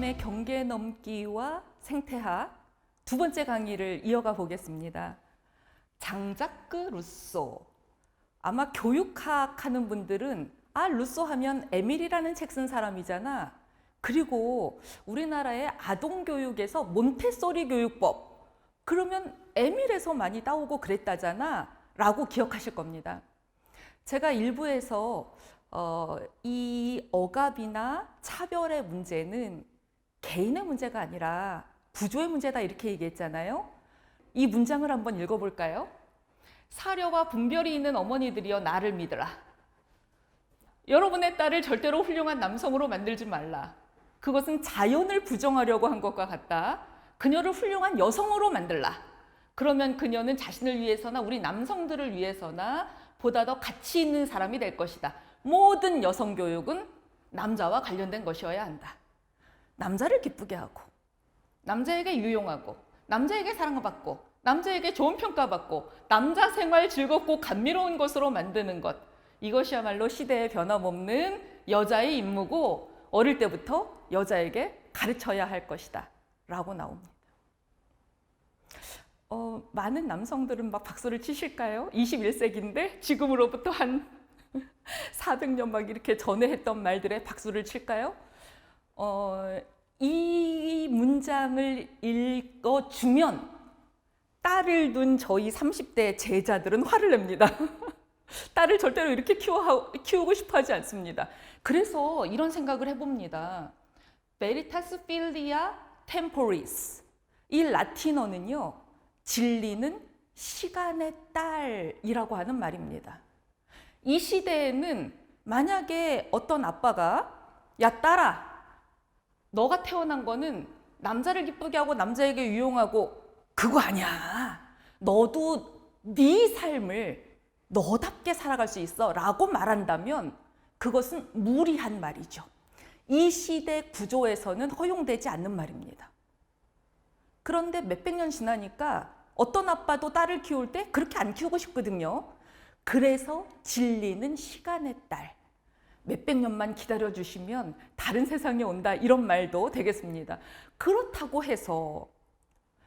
다음에 경계 넘기와 생태학 두 번째 강의를 이어가 보겠습니다. 장자크 루소. 아마 교육학 하는 분들은 루소 하면 에밀이라는 책 쓴 사람이잖아. 그리고 우리나라의 아동교육에서 몬테소리 교육법. 그러면 에밀에서 많이 따오고 그랬다잖아. 라고 기억하실 겁니다. 제가 일부에서 이 억압이나 차별의 문제는 개인의 문제가 아니라 구조의 문제다 이렇게 얘기했잖아요. 이 문장을 한번 읽어볼까요? 사려와 분별이 있는 어머니들이여 나를 믿으라. 여러분의 딸을 절대로 훌륭한 남성으로 만들지 말라. 그것은 자연을 부정하려고 한 것과 같다. 그녀를 훌륭한 여성으로 만들라. 그러면 그녀는 자신을 위해서나 우리 남성들을 위해서나 보다 더 가치 있는 사람이 될 것이다. 모든 여성 교육은 남자와 관련된 것이어야 한다. 남자를 기쁘게 하고, 남자에게 유용하고, 남자에게 사랑받고, 남자에게 좋은 평가받고, 남자 생활 즐겁고 감미로운 것으로 만드는 것. 이것이야말로 시대에 변함없는 여자의 임무고 어릴 때부터 여자에게 가르쳐야 할 것이다. 라고 나옵니다. 많은 남성들은 막 박수를 치실까요? 21세기인데 지금으로부터 한 400년 막 이렇게 전에 했던 말들에 박수를 칠까요? 이 문장을 읽어주면 딸을 둔 저희 30대 제자들은 화를 냅니다. 딸을 절대로 이렇게 키우고 싶어 하지 않습니다. 그래서 이런 생각을 해봅니다. Veritas Filia Temporis. 이 라틴어는요, 진리는 시간의 딸이라고 하는 말입니다. 이 시대에는 만약에 어떤 아빠가 야 딸아, 너가 태어난 거는 남자를 기쁘게 하고 남자에게 유용하고 그거 아니야. 너도 네 삶을 너답게 살아갈 수 있어 라고 말한다면 그것은 무리한 말이죠. 이 시대 구조에서는 허용되지 않는 말입니다. 그런데 몇백 년 지나니까 어떤 아빠도 딸을 키울 때 그렇게 안 키우고 싶거든요. 그래서 진리는 시간의 딸. 몇백 년만 기다려주시면 다른 세상이 온다 이런 말도 되겠습니다. 그렇다고 해서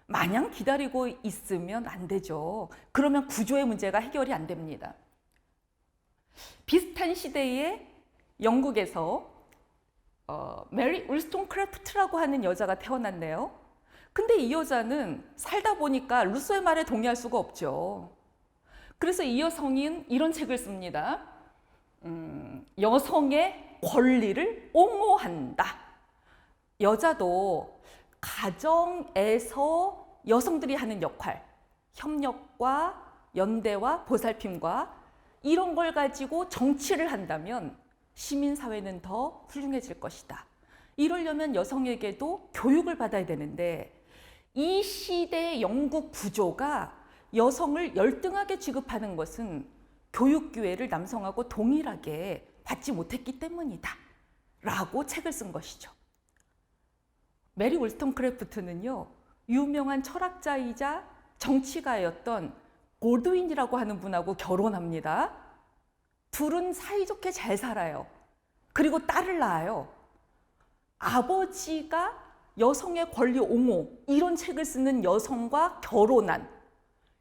마냥 기다리고 있으면 안 되죠. 그러면 구조의 문제가 해결이 안 됩니다. 비슷한 시대에 영국에서 메리 울스톤크래프트라고 하는 여자가 태어났네요. 근데 이 여자는 살다 보니까 루소의 말에 동의할 수가 없죠. 그래서 이 여성은 이런 책을 씁니다. 여성의 권리를 옹호한다. 여자도 가정에서 여성들이 하는 역할, 협력과 연대와 보살핌과 이런 걸 가지고 정치를 한다면 시민사회는 더 훌륭해질 것이다. 이러려면 여성에게도 교육을 받아야 되는데 이 시대의 영국 구조가 여성을 열등하게 취급하는 것은 교육 기회를 남성하고 동일하게 받지 못했기 때문이다. 라고 책을 쓴 것이죠. 메리 울스톤크래프트는요, 유명한 철학자이자 정치가였던 골드윈이라고 하는 분하고 결혼합니다. 둘은 사이좋게 잘 살아요. 그리고 딸을 낳아요. 아버지가 여성의 권리 옹호 이런 책을 쓰는 여성과 결혼한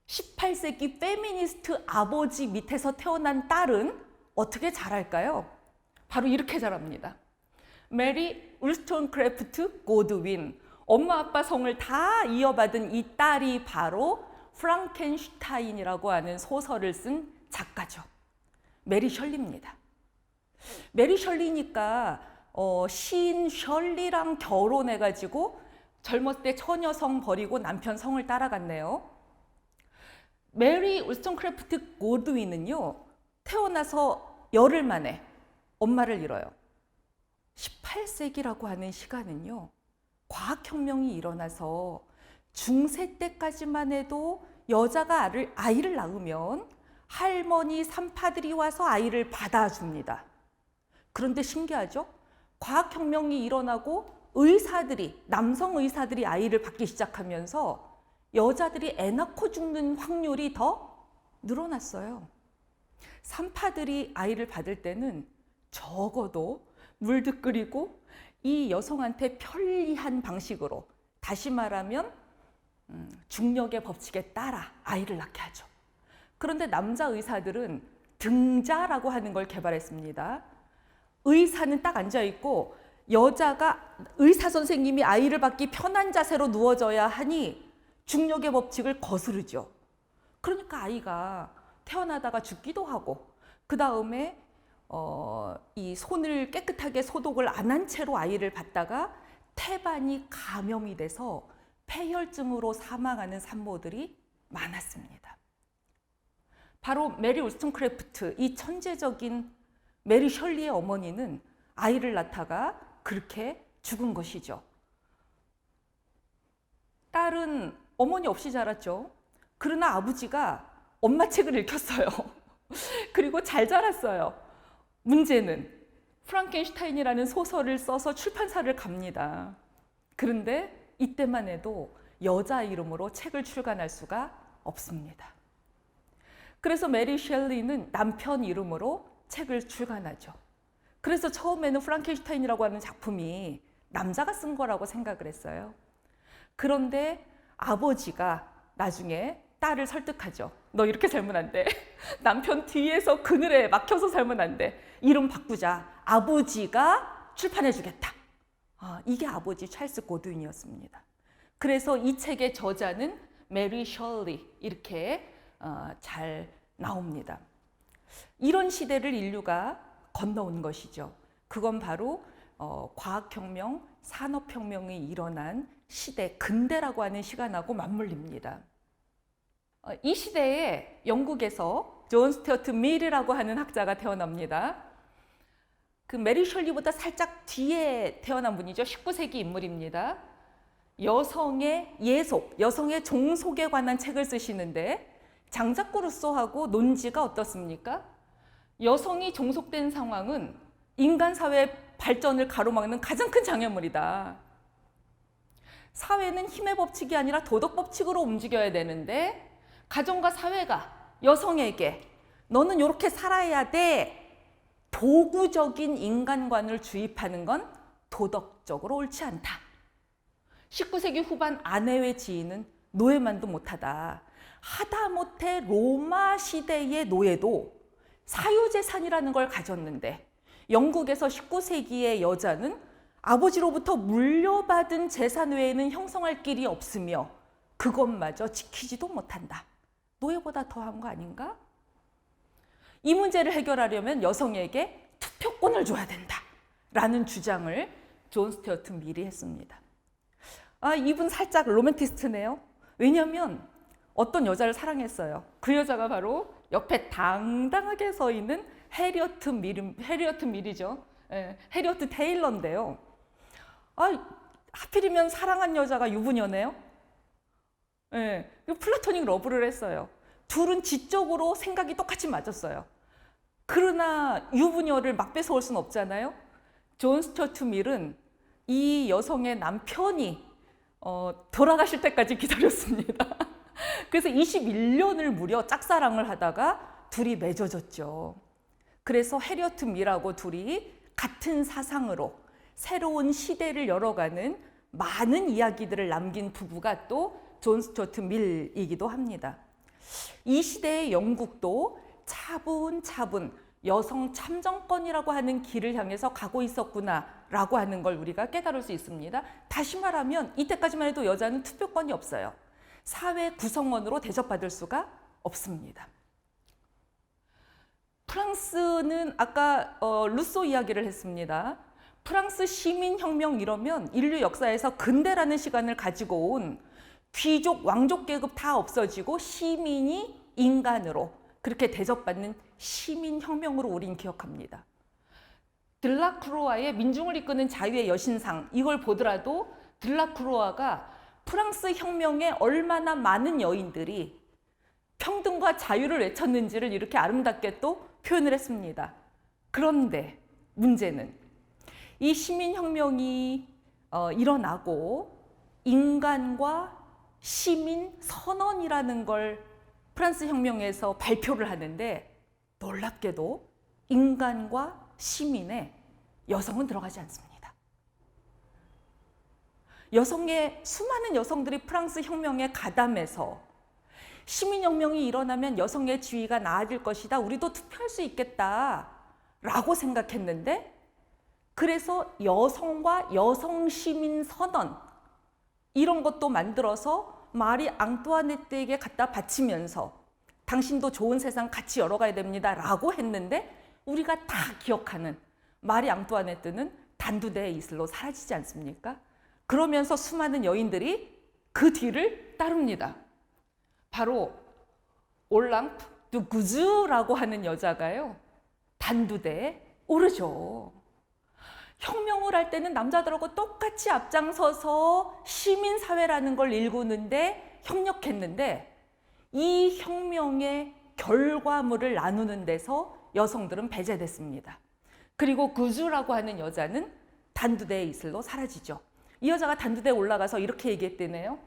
18세기 페미니스트 아버지 밑에서 태어난 딸은 어떻게 자랄까요? 바로 이렇게 자랍니다. 메리 울스톤크래프트 고드윈. 엄마 아빠 성을 다 이어받은 이 딸이 바로 프랑켄슈타인이라고 하는 소설을 쓴 작가죠. 메리 셜리입니다. 메리 셜리니까 시인 셜리랑 결혼해가지고 젊었을 때 처녀성 버리고 남편 성을 따라갔네요. 메리 울스톤크래프트 고드윈은요, 태어나서 열흘 만에 엄마를 잃어요. 18세기라고 하는 시간은요, 과학혁명이 일어나서 중세 때까지만 해도 여자가 아이를 낳으면 할머니, 산파들이 와서 아이를 받아줍니다. 그런데 신기하죠? 과학혁명이 일어나고 남성 의사들이 아이를 받기 시작하면서 여자들이 애 낳고 죽는 확률이 더 늘어났어요. 산파들이 아이를 받을 때는 적어도 물도 끓이고 이 여성한테 편리한 방식으로, 다시 말하면 중력의 법칙에 따라 아이를 낳게 하죠. 그런데 남자 의사들은 등자라고 하는 걸 개발했습니다. 의사는 딱 앉아 있고 여자가, 의사 선생님이 아이를 받기 편한 자세로 누워져야 하니 중력의 법칙을 거스르죠. 그러니까 아이가 태어나다가 죽기도 하고, 그 다음에 이 손을 깨끗하게 소독을 안 한 채로 아이를 받다가 태반이 감염이 돼서 폐혈증으로 사망하는 산모들이 많았습니다. 바로 메리 울스턴크래프트, 이 천재적인 메리 셜리의 어머니는 아이를 낳다가 그렇게 죽은 것이죠. 딸은 어머니 없이 자랐죠. 그러나 아버지가 엄마 책을 읽혔어요. 그리고 잘 자랐어요. 문제는 프랑켄슈타인이라는 소설을 써서 출판사를 갑니다. 그런데 이때만 해도 여자 이름으로 책을 출간할 수가 없습니다. 그래서 메리 셸리는 남편 이름으로 책을 출간하죠. 그래서 처음에는 프랑켄슈타인이라고 하는 작품이 남자가 쓴 거라고 생각을 했어요. 그런데 아버지가 나중에 딸을 설득하죠. 너 이렇게 살면 안 돼. 남편 뒤에서 그늘에 막혀서 살면 안 돼. 이름 바꾸자. 아버지가 출판해 주겠다. 이게 아버지 찰스 고드윈이었습니다. 그래서 이 책의 저자는 메리 셜리, 이렇게 잘 나옵니다. 이런 시대를 인류가 건너온 것이죠. 그건 바로 과학혁명, 산업혁명이 일어난 시대, 근대라고 하는 시간하고 맞물립니다. 이 시대에 영국에서 존 스튜어트 밀이라고 하는 학자가 태어납니다. 그 메리 셜리보다 살짝 뒤에 태어난 분이죠. 19세기 인물입니다. 여성의 예속, 여성의 종속에 관한 책을 쓰시는데 장자크 루소하고 논지가 어떻습니까? 여성이 종속된 상황은 인간 사회 발전을 가로막는 가장 큰 장애물이다. 사회는 힘의 법칙이 아니라 도덕 법칙으로 움직여야 되는데 가정과 사회가 여성에게 너는 이렇게 살아야 돼, 도구적인 인간관을 주입하는 건 도덕적으로 옳지 않다. 19세기 후반 아내의 지위는 노예만도 못하다. 하다못해 로마 시대의 노예도 사유재산이라는 걸 가졌는데 영국에서 19세기의 여자는 아버지로부터 물려받은 재산 외에는 형성할 길이 없으며 그것마저 지키지도 못한다. 노예보다 더한 거 아닌가? 이 문제를 해결하려면 여성에게 투표권을 줘야 된다 라는 주장을 존 스튜어트 밀이 했습니다. 이분 살짝 로맨티스트네요. 왜냐하면 어떤 여자를 사랑했어요. 그 여자가 바로 옆에 당당하게 서 있는 해리어트 밀이죠. 해리어트 테일러인데요. 하필이면 사랑한 여자가 유부녀네요. 플라토닉 러브를 했어요. 둘은 지적으로 생각이 똑같이 맞았어요. 그러나 유부녀를 막 뺏어올 수는 없잖아요. 존 스튜어트 밀은 이 여성의 남편이 돌아가실 때까지 기다렸습니다. 그래서 21년을 무려 짝사랑을 하다가 둘이 맺어졌죠. 그래서 해리어트 밀하고 둘이 같은 사상으로 새로운 시대를 열어가는 많은 이야기들을 남긴 부부가 또 존 스튜어트 밀이기도 합니다. 이 시대의 영국도 차분차분 여성 참정권이라고 하는 길을 향해서 가고 있었구나라고 하는 걸 우리가 깨달을 수 있습니다. 다시 말하면 이때까지만 해도 여자는 투표권이 없어요. 사회 구성원으로 대접받을 수가 없습니다. 프랑스는 아까 루소 이야기를 했습니다. 프랑스 시민혁명 이러면 인류 역사에서 근대라는 시간을 가지고 온 귀족, 왕족 계급 다 없어지고 시민이 인간으로 그렇게 대접받는 시민혁명으로 우린 기억합니다. 들라크루아의 민중을 이끄는 자유의 여신상, 이걸 보더라도 들라크루아가 프랑스 혁명에 얼마나 많은 여인들이 평등과 자유를 외쳤는지를 이렇게 아름답게 또 표현을 했습니다. 그런데 문제는 이 시민혁명이 일어나고 인간과 시민 선언이라는 걸 프랑스 혁명에서 발표를 하는데 놀랍게도 인간과 시민에 여성은 들어가지 않습니다. 수많은 여성들이 프랑스 혁명에 가담해서 시민혁명이 일어나면 여성의 지위가 나아질 것이다. 우리도 투표할 수 있겠다. 라고 생각했는데, 그래서 여성과 여성 시민 선언 이런 것도 만들어서 마리 앙뚜아네트에게 갖다 바치면서 당신도 좋은 세상 같이 열어가야 됩니다. 라고 했는데, 우리가 다 기억하는 마리 앙뚜아네트는 단두대의 이슬로 사라지지 않습니까? 그러면서 수많은 여인들이 그 뒤를 따릅니다. 바로 올랑프 두 구즈라고 하는 여자가요, 단두대에 오르죠. 혁명을 할 때는 남자들하고 똑같이 앞장서서 시민사회라는 걸 일구는데 협력했는데, 이 혁명의 결과물을 나누는 데서 여성들은 배제됐습니다. 그리고 구즈라고 하는 여자는 단두대의 이슬로 사라지죠. 이 여자가 단두대에 올라가서 이렇게 얘기했대네요.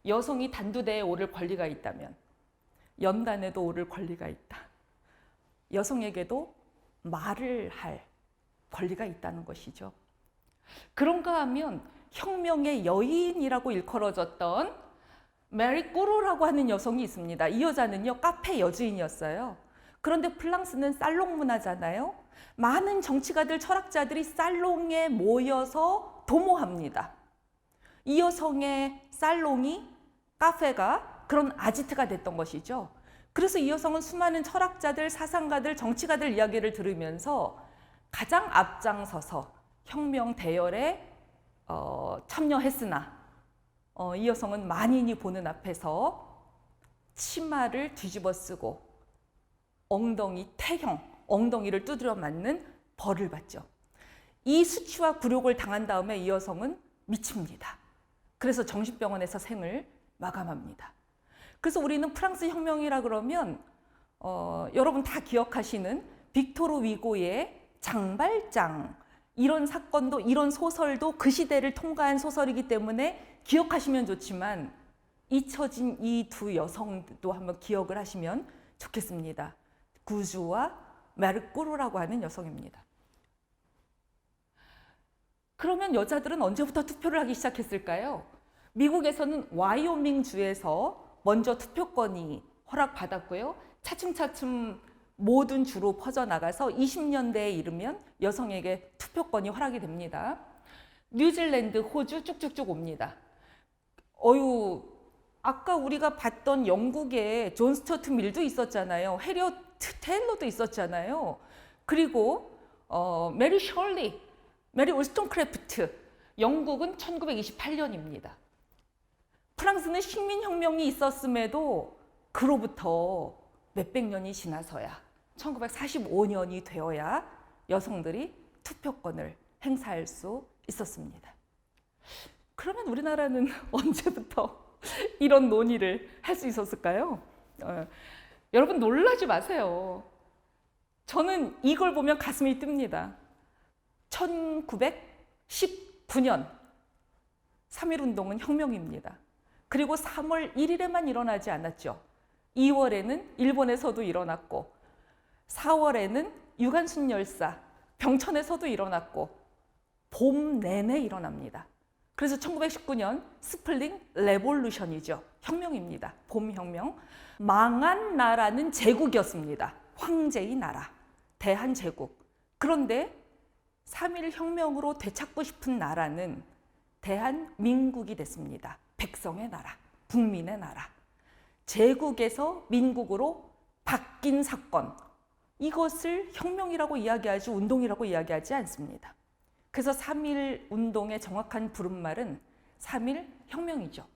여성이 단두대에 오를 권리가 있다면 연단에도 오를 권리가 있다. 여성에게도 말을 할 권리가 있다는 것이죠. 그런가 하면 혁명의 여인이라고 일컬어졌던 메리 꾸루라고 하는 여성이 있습니다. 이 여자는요, 카페 여주인이었어요. 그런데 프랑스는 살롱 문화잖아요. 많은 정치가들, 철학자들이 살롱에 모여서 도모합니다. 이 여성의 살롱이, 카페가 그런 아지트가 됐던 것이죠. 그래서 이 여성은 수많은 철학자들, 사상가들, 정치가들 이야기를 들으면서 가장 앞장서서 혁명 대열에 참여했으나, 이 여성은 만인이 보는 앞에서 치마를 뒤집어 쓰고 엉덩이를 두드려 맞는 벌을 받죠. 이 수치와 굴욕을 당한 다음에 이 여성은 미칩니다. 그래서 정신병원에서 생을 마감합니다. 그래서 우리는 프랑스 혁명이라 그러면 여러분 다 기억하시는 빅토르 위고의 장발장, 이런 사건도, 이런 소설도 그 시대를 통과한 소설이기 때문에 기억하시면 좋지만, 잊혀진 이 두 여성도 한번 기억을 하시면 좋겠습니다. 구주와 메르꾸르라고 하는 여성입니다. 그러면 여자들은 언제부터 투표를 하기 시작했을까요? 미국에서는 와이오밍 주에서 먼저 투표권이 허락받았고요. 차츰차츰 모든 주로 퍼져나가서 20년대에 이르면 여성에게 투표권이 허락이 됩니다. 뉴질랜드, 호주 쭉쭉쭉 옵니다. 아까 우리가 봤던 영국에 존 스튜어트 밀도 있었잖아요. 해리엇 테일러도 있었잖아요. 그리고 메리 셜리, 메리 울스톤크래프트, 영국은 1928년입니다. 프랑스는 식민혁명이 있었음에도 그로부터 몇백 년이 지나서야 1945년이 되어야 여성들이 투표권을 행사할 수 있었습니다. 그러면 우리나라는 언제부터 이런 논의를 할 수 있었을까요? 여러분 놀라지 마세요. 저는 이걸 보면 가슴이 뜹니다. 1919년 3.1운동은 혁명입니다. 그리고 3월 1일에만 일어나지 않았죠. 2월에는 일본에서도 일어났고, 4월에는 유관순 열사, 병천에서도 일어났고, 봄 내내 일어납니다. 그래서 1919년 스플링 레볼루션이죠. 혁명입니다. 봄혁명. 망한 나라는 제국이었습니다. 황제의 나라, 대한제국. 그런데 3.1 혁명으로 되찾고 싶은 나라는 대한민국이 됐습니다. 백성의 나라, 국민의 나라. 제국에서 민국으로 바뀐 사건, 이것을 혁명이라고 이야기하지 운동이라고 이야기하지 않습니다. 그래서 3.1 운동의 정확한 부른말은 3.1 혁명이죠.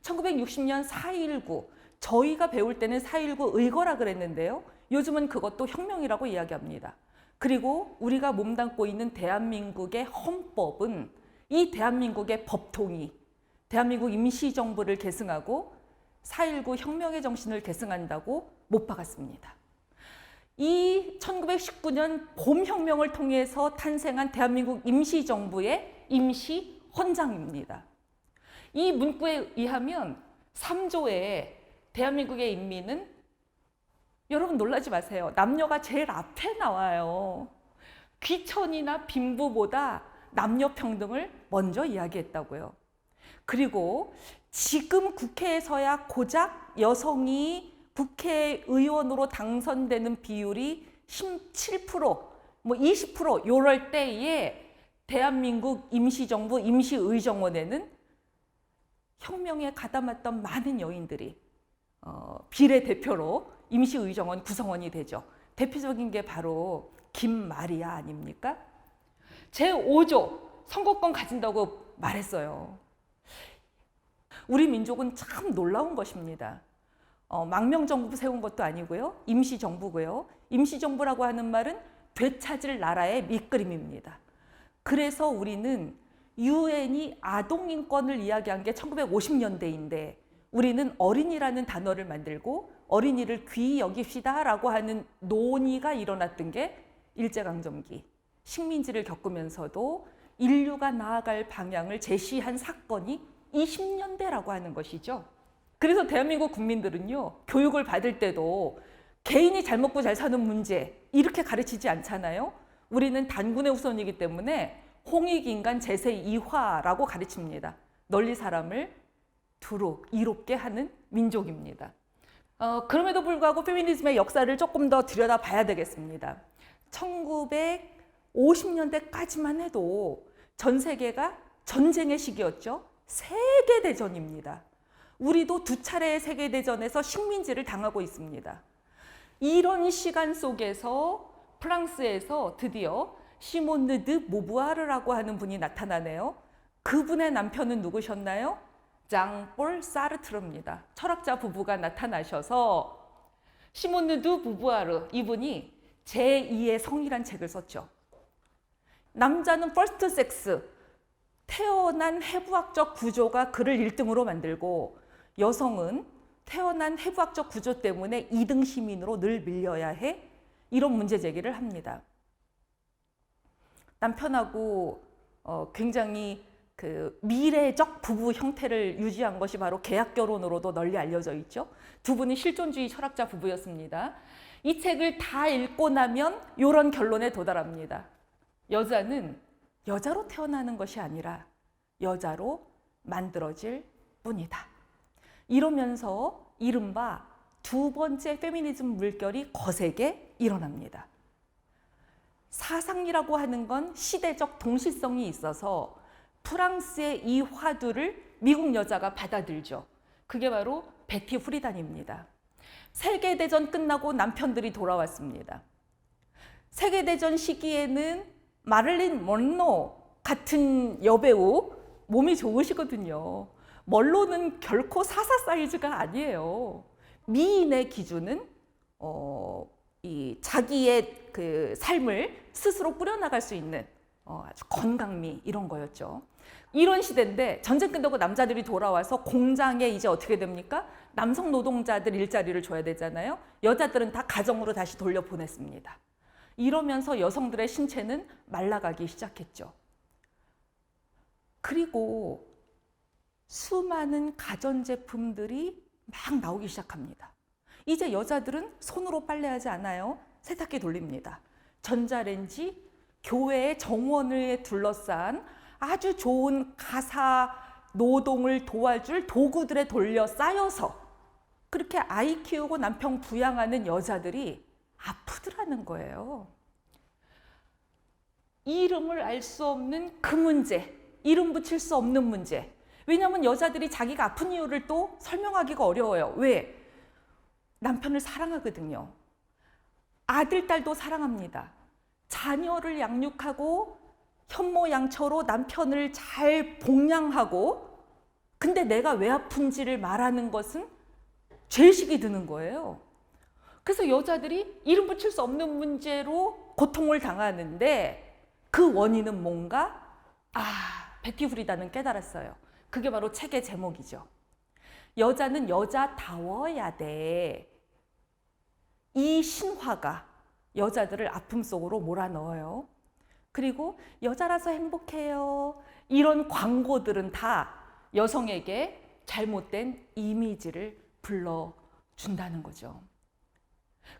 1960년 4.19, 저희가 배울 때는 4.19 의거라 그랬는데요. 요즘은 그것도 혁명이라고 이야기합니다. 그리고 우리가 몸담고 있는 대한민국의 헌법은 이 대한민국의 법통이 대한민국 임시정부를 계승하고 4.19 혁명의 정신을 계승한다고 못 박았습니다. 이 1919년 봄혁명을 통해서 탄생한 대한민국 임시정부의 임시헌장입니다. 이 문구에 의하면 3조에 대한민국의 인민은, 여러분 놀라지 마세요. 남녀가 제일 앞에 나와요. 귀천이나 빈부보다 남녀 평등을 먼저 이야기했다고요. 그리고 지금 국회에서야 고작 여성이 국회의원으로 당선되는 비율이 17%, 뭐 20% 요럴 때에 대한민국 임시정부, 임시의정원에는 혁명에 가담했던 많은 여인들이 비례대표로 임시의정원 구성원이 되죠. 대표적인 게 바로 김마리아 아닙니까? 제5조 선거권 가진다고 말했어요. 우리 민족은 참 놀라운 것입니다. 망명정부 세운 것도 아니고요. 임시정부고요. 임시정부라고 하는 말은 되찾을 나라의 밑그림입니다. 그래서 우리는 유엔이 아동인권을 이야기한 게 1950년대인데 우리는 어린이라는 단어를 만들고 어린이를 귀히 여깁시다 라고 하는 논의가 일어났던 게 일제강점기, 식민지를 겪으면서도 인류가 나아갈 방향을 제시한 사건이 20년대라고 하는 것이죠. 그래서 대한민국 국민들은요, 교육을 받을 때도 개인이 잘 먹고 잘 사는 문제 이렇게 가르치지 않잖아요. 우리는 단군의 후손이기 때문에 홍익인간 제세 이화라고 가르칩니다. 널리 사람을 두루 이롭게 하는 민족입니다. 그럼에도 불구하고 페미니즘의 역사를 조금 더 들여다봐야 되겠습니다. 1950년대까지만 해도 전 세계가 전쟁의 시기였죠. 세계대전입니다. 우리도 두 차례의 세계대전에서 식민지를 당하고 있습니다. 이런 시간 속에서 프랑스에서 드디어 시몬느 드 모부아르라고 하는 분이 나타나네요. 그분의 남편은 누구셨나요? 장폴 사르트르입니다. 철학자 부부가 나타나셔서 시몬느 드 모부아르 이분이 제2의 성이란 책을 썼죠. 남자는 퍼스트 섹스, 태어난 해부학적 구조가 그를 1등으로 만들고 여성은 태어난 해부학적 구조 때문에 2등 시민으로 늘 밀려야 해. 이런 문제 제기를 합니다. 남편하고 굉장히 그 미래적 부부 형태를 유지한 것이 바로 계약 결혼으로도 널리 알려져 있죠. 두 분이 실존주의 철학자 부부였습니다. 이 책을 다 읽고 나면 이런 결론에 도달합니다. 여자는 여자로 태어나는 것이 아니라 여자로 만들어질 뿐이다. 이러면서 이른바 두 번째 페미니즘 물결이 거세게 일어납니다. 사상이라고 하는 건 시대적 동시성이 있어서 프랑스의 이 화두를 미국 여자가 받아들죠. 그게 바로 베티 후리단입니다. 세계대전 끝나고 남편들이 돌아왔습니다. 세계대전 시기에는 마릴린 먼로 같은 여배우 몸이 좋으시거든요. 먼로는 결코 사사 사이즈가 아니에요. 미인의 기준은 이 자기의 그 삶을 스스로 꾸려나갈 수 있는 아주 건강미 이런 거였죠. 이런 시대인데 전쟁 끝나고 남자들이 돌아와서 공장에 이제 어떻게 됩니까? 남성 노동자들 일자리를 줘야 되잖아요. 여자들은 다 가정으로 다시 돌려보냈습니다. 이러면서 여성들의 신체는 말라가기 시작했죠. 그리고 수많은 가전제품들이 막 나오기 시작합니다. 이제 여자들은 손으로 빨래하지 않아요. 세탁기 돌립니다. 전자레인지, 교회의 정원을 둘러싼 아주 좋은 가사 노동을 도와줄 도구들에 돌려 쌓여서 그렇게 아이 키우고 남편 부양하는 여자들이 아프더라는 거예요. 이름을 알 수 없는 그 문제, 이름 붙일 수 없는 문제. 왜냐하면 여자들이 자기가 아픈 이유를 또 설명하기가 어려워요. 왜? 남편을 사랑하거든요. 아들, 딸도 사랑합니다. 자녀를 양육하고 현모양처로 남편을 잘 복양하고 근데 내가 왜 아픈지를 말하는 것은 죄의식이 드는 거예요. 그래서 여자들이 이름 붙일 수 없는 문제로 고통을 당하는데 그 원인은 뭔가? 베티 후리단은 깨달았어요. 그게 바로 책의 제목이죠. 여자는 여자다워야 돼. 이 신화가 여자들을 아픔 속으로 몰아넣어요. 그리고 여자라서 행복해요. 이런 광고들은 다 여성에게 잘못된 이미지를 불러준다는 거죠.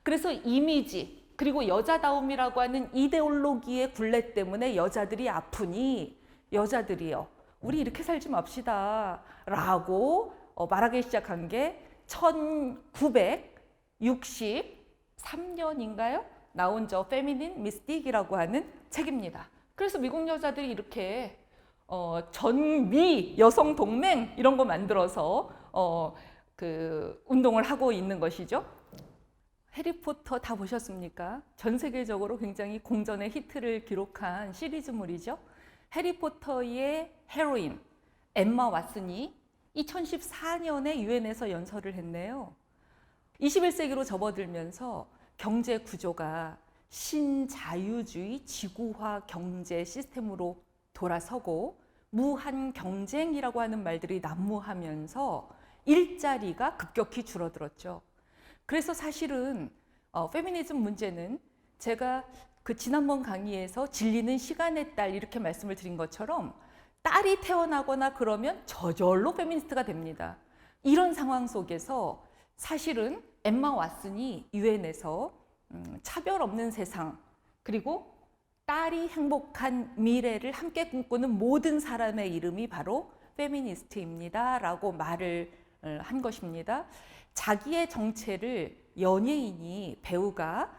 그래서 이미지 그리고 여자다움이라고 하는 이데올로기의 굴레 때문에 여자들이 아프니 여자들이요. 우리 이렇게 살지 맙시다 라고 말하기 시작한 게 1963년인가요? 나온 저 페미닌 미스틱이라고 하는 책입니다. 그래서 미국 여자들이 이렇게 전미 여성 동맹 이런 거 만들어서 그 운동을 하고 있는 것이죠. 해리포터 다 보셨습니까? 전 세계적으로 굉장히 공전의 히트를 기록한 시리즈물이죠. 해리포터의 헤로인 엠마 왓슨이 2014년에 유엔에서 연설을 했네요. 21세기로 접어들면서 경제 구조가 신자유주의 지구화 경제 시스템으로 돌아서고 무한 경쟁이라고 하는 말들이 난무하면서 일자리가 급격히 줄어들었죠. 그래서 사실은 페미니즘 문제는 제가 그 지난번 강의에서 진리는 시간의 딸 이렇게 말씀을 드린 것처럼 딸이 태어나거나 그러면 저절로 페미니스트가 됩니다. 이런 상황 속에서 사실은 엠마 왓슨이 유엔에서 차별 없는 세상 그리고 딸이 행복한 미래를 함께 꿈꾸는 모든 사람의 이름이 바로 페미니스트입니다 라고 말을 한 것입니다. 자기의 정체를 연예인이 배우가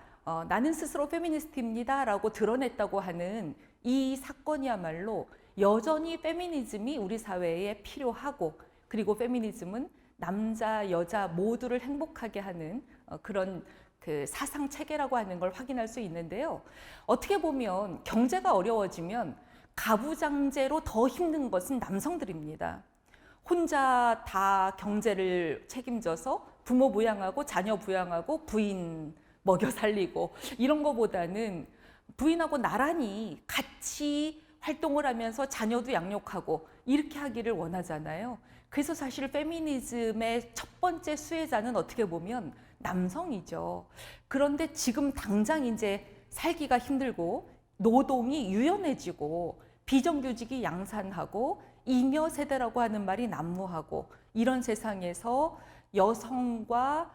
나는 스스로 페미니스트입니다 라고 드러냈다고 하는 이 사건이야말로 여전히 페미니즘이 우리 사회에 필요하고 그리고 페미니즘은 남자 여자 모두를 행복하게 하는 그런 그 사상 체계라고 하는 걸 확인할 수 있는데요. 어떻게 보면 경제가 어려워지면 가부장제로 더 힘든 것은 남성들입니다. 혼자 다 경제를 책임져서 부모 부양하고 자녀 부양하고 부인 먹여 살리고 이런 거보다는 부인하고 나란히 같이 활동을 하면서 자녀도 양육하고 이렇게 하기를 원하잖아요. 그래서 사실 페미니즘의 첫 번째 수혜자는 어떻게 보면 남성이죠. 그런데 지금 당장 이제 살기가 힘들고 노동이 유연해지고 비정규직이 양산하고 잉여 세대라고 하는 말이 난무하고 이런 세상에서 여성과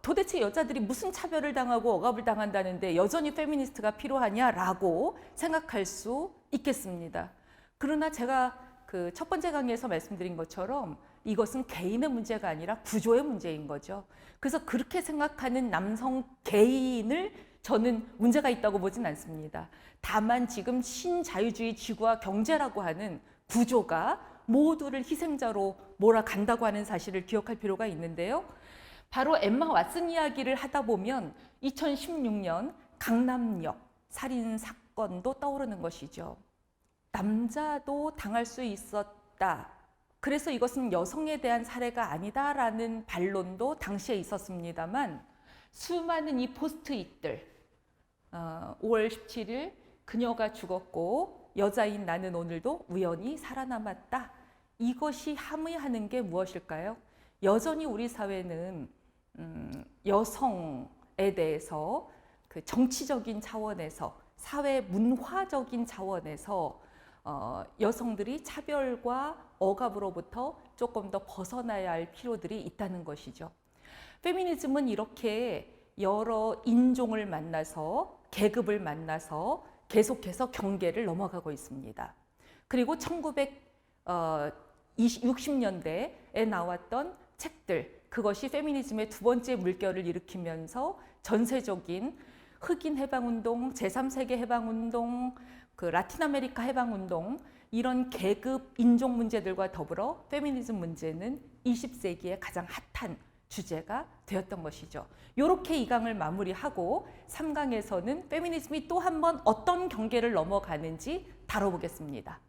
도대체 여자들이 무슨 차별을 당하고 억압을 당한다는데 여전히 페미니스트가 필요하냐라고 생각할 수 있겠습니다. 그러나 제가 그 첫 번째 강의에서 말씀드린 것처럼 이것은 개인의 문제가 아니라 구조의 문제인 거죠. 그래서 그렇게 생각하는 남성 개인을 저는 문제가 있다고 보진 않습니다. 다만 지금 신자유주의 지구와 경제라고 하는 구조가 모두를 희생자로 몰아간다고 하는 사실을 기억할 필요가 있는데요. 바로 엠마 왓슨 이야기를 하다 보면 2016년 강남역 살인 사건도 떠오르는 것이죠. 남자도 당할 수 있었다. 그래서 이것은 여성에 대한 사례가 아니다라는 반론도 당시에 있었습니다만 수많은 이 포스트잇들 5월 17일 그녀가 죽었고 여자인 나는 오늘도 우연히 살아남았다. 이것이 함의하는 게 무엇일까요? 여전히 우리 사회는 여성에 대해서 그 정치적인 차원에서 사회 문화적인 차원에서 여성들이 차별과 억압으로부터 조금 더 벗어나야 할 필요들이 있다는 것이죠. 페미니즘은 이렇게 여러 인종을 만나서 계급을 만나서 계속해서 경계를 넘어가고 있습니다. 그리고 1960년대에 나왔던 책들, 그것이 페미니즘의 두 번째 물결을 일으키면서 전세적인 흑인 해방운동, 제3세계 해방운동, 그 라틴 아메리카 해방운동 이런 계급 인종 문제들과 더불어 페미니즘 문제는 20세기의 가장 핫한 주제가 되었던 것이죠. 이렇게 2강을 마무리하고 3강에서는 페미니즘이 또 한 번 어떤 경계를 넘어가는지 다뤄보겠습니다.